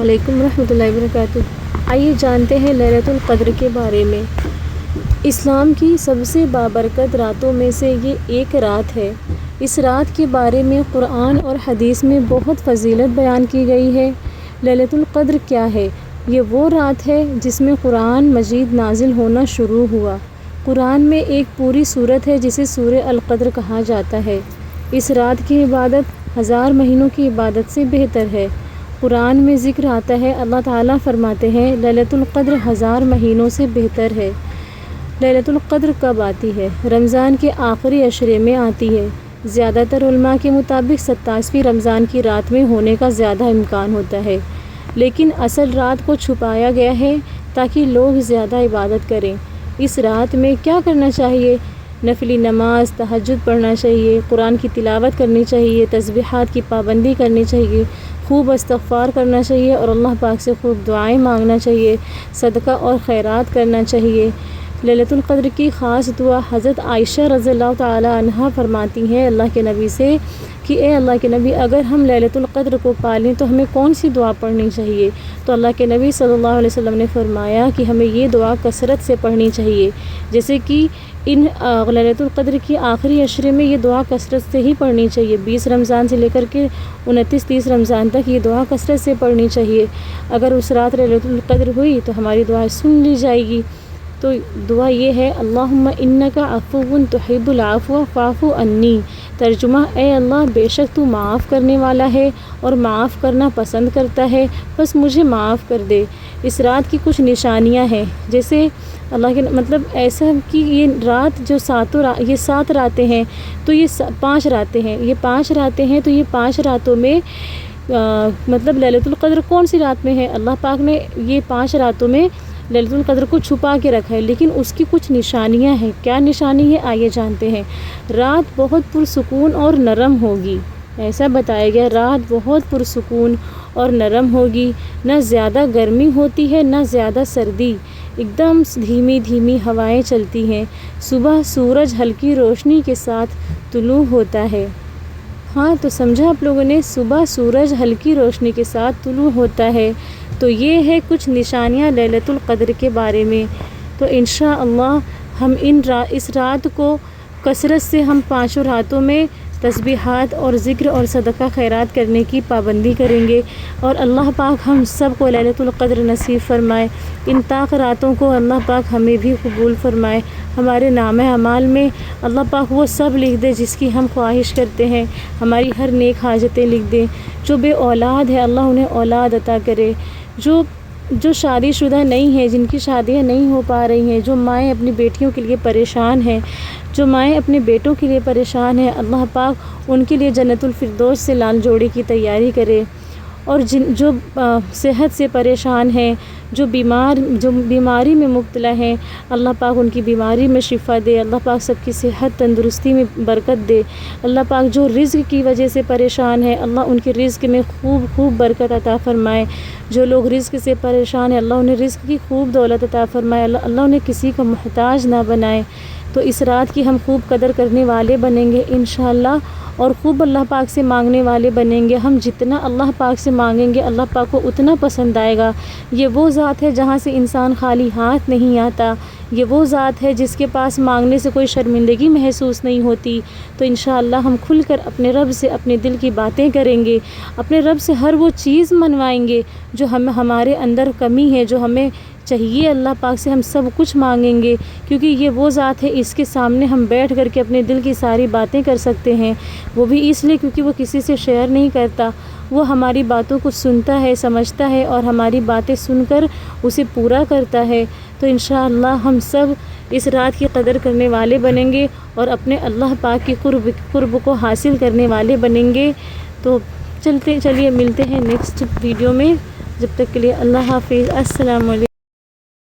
علیکم ورحمۃ اللہ وبرکاتہ۔ آئیے جانتے ہیں لیلۃ القدر کے بارے میں۔ اسلام کی سب سے بابرکت راتوں میں سے یہ ایک رات ہے۔ اس رات کے بارے میں قرآن اور حدیث میں بہت فضیلت بیان کی گئی ہے۔ لیلۃ القدر کیا ہے؟ یہ وہ رات ہے جس میں قرآن مجید نازل ہونا شروع ہوا۔ قرآن میں ایک پوری سورت ہے جسے سورہ القدر کہا جاتا ہے۔ اس رات کی عبادت 1000 مہینوں کی عبادت سے بہتر ہے۔ قرآن میں ذکر آتا ہے، اللہ تعالیٰ فرماتے ہیں لیلۃ القدر 1000 مہینوں سے بہتر ہے۔ لیلۃ القدر کب آتی ہے؟ رمضان کے آخری عشرے میں آتی ہے۔ زیادہ تر علماء کے مطابق 27ویں رمضان کی رات میں ہونے کا زیادہ امکان ہوتا ہے، لیکن اصل رات کو چھپایا گیا ہے تاکہ لوگ زیادہ عبادت کریں۔ اس رات میں کیا کرنا چاہیے؟ نفلی نماز، تہجد پڑھنا چاہیے، قرآن کی تلاوت کرنی چاہیے، تسبیحات کی پابندی کرنی چاہیے، خوب استغفار کرنا چاہیے اور اللہ پاک سے خوب دعائیں مانگنا چاہیے، صدقہ اور خیرات کرنا چاہیے۔ لیلۃ القدر کی خاص دعا حضرت عائشہ رضی اللہ تعالی عنہا فرماتی ہیں اللہ کے نبی سے کہ اے اللہ کے نبی، اگر ہم لیلۃ القدر کو پالیں تو ہمیں کون سی دعا پڑھنی چاہیے؟ تو اللہ کے نبی صلی اللہ علیہ وسلم نے فرمایا کہ ہمیں یہ دعا کثرت سے پڑھنی چاہیے، جیسے کہ لیلۃ القدر کی آخری عشرے میں یہ دعا کثرت سے ہی پڑھنی چاہیے۔ 20 رمضان سے لے کر کے 29-30 رمضان تک یہ دعا کثرت سے پڑھنی چاہیے۔ اگر اس رات لیلۃ القدر ہوئی تو ہماری دعا سن لی جائے گی۔ تو دعا یہ ہے، اللہم انک عفو تحب العفو فاعف عنی۔ ترجمہ، اے اللہ بے شک تو معاف کرنے والا ہے اور معاف کرنا پسند کرتا ہے، بس مجھے معاف کر دے۔ اس رات کی کچھ نشانیاں ہیں، جیسے اللہ کے مطلب ایسا کہ یہ رات جو 7 راتیں ہیں تو یہ 5 راتیں ہیں، یہ 5 راتیں ہیں تو یہ 5 راتوں میں مطلب لیلۃ القدر کون سی رات میں ہے؟ اللہ پاک نے یہ 5 راتوں میں لیلۃ القدر کو چھپا کے رکھا ہے، لیکن اس کی کچھ نشانیاں ہیں۔ کیا نشانی ہے؟ آئیے جانتے ہیں۔ رات بہت پرسکون اور نرم ہوگی، ایسا بتایا گیا، رات بہت پرسکون اور نرم ہوگی، نہ زیادہ گرمی ہوتی ہے نہ زیادہ سردی، ایک دم دھیمی دھیمی ہوائیں چلتی ہیں۔ صبح سورج ہلکی روشنی کے ساتھ طلوع ہوتا ہے۔ ہاں تو سمجھا آپ لوگوں نے، صبح سورج ہلکی روشنی کے ساتھ طلوع ہوتا ہے۔ تو یہ ہے کچھ نشانیاں لیلۃ القدر کے بارے میں۔ تو انشاءاللہ ہم اس رات کو کثرت سے ہم 5 راتوں میں تسبیحات اور ذکر اور صدقہ خیرات کرنے کی پابندی کریں گے، اور اللہ پاک ہم سب کو لیلۃ القدر نصیب فرمائے۔ ان طاق راتوں کو اللہ پاک ہمیں بھی قبول فرمائے۔ ہمارے نامہ اعمال میں اللہ پاک وہ سب لکھ دے جس کی ہم خواہش کرتے ہیں، ہماری ہر نیک حاجتیں لکھ دیں۔ جو بے اولاد ہے اللہ انہیں اولاد عطا کرے، جو شادی شدہ نہیں ہیں، جن کی شادیاں نہیں ہو پا رہی ہیں، جو مائیں اپنی بیٹیوں کے لیے پریشان ہیں، جو مائیں اپنے بیٹوں کے لیے پریشان ہیں، اللہ پاک ان کے لیے جنت الفردوس سے لال جوڑے کی تیاری کرے۔ اور جو صحت سے پریشان ہیں، جو بیماری میں مبتلا ہیں، اللہ پاک ان کی بیماری میں شفا دے، اللہ پاک سب کی صحت تندرستی میں برکت دے۔ اللہ پاک جو رزق کی وجہ سے پریشان ہے، اللہ ان کے رزق میں خوب برکت عطا فرمائے۔ جو لوگ رزق سے پریشان ہیں، اللہ انہیں رزق کی خوب دولت عطا فرمائے، اللہ انہیں کسی کا محتاج نہ بنائے۔ تو اس رات کی ہم خوب قدر کرنے والے بنیں گے انشاءاللہ، اور خوب اللہ پاک سے مانگنے والے بنیں گے۔ ہم جتنا اللہ پاک سے مانگیں گے اللہ پاک کو اتنا پسند آئے گا۔ یہ وہ ذات ہے جہاں سے انسان خالی ہاتھ نہیں آتا، یہ وہ ذات ہے جس کے پاس مانگنے سے کوئی شرمندگی محسوس نہیں ہوتی۔ تو انشاءاللہ ہم کھل کر اپنے رب سے اپنے دل کی باتیں کریں گے، اپنے رب سے ہر وہ چیز منوائیں گے جو ہمارے اندر کمی ہے، جو ہمیں چاہیے، اللہ پاک سے ہم سب کچھ مانگیں گے، کیونکہ یہ وہ ذات ہے اس کے سامنے ہم بیٹھ کر کے اپنے دل کی ساری باتیں کر سکتے ہیں۔ وہ بھی اس لیے کیونکہ وہ کسی سے شیئر نہیں کرتا، وہ ہماری باتوں کو سنتا ہے، سمجھتا ہے اور ہماری باتیں سن کر اسے پورا کرتا ہے۔ تو انشاءاللہ ہم سب اس رات کی قدر کرنے والے بنیں گے اور اپنے اللہ پاک کی قرب کو حاصل کرنے والے بنیں گے۔ تو چلیے ملتے ہیں نیکسٹ ویڈیو میں، جب تک کے لیے اللہ حافظ، السلام علیکم۔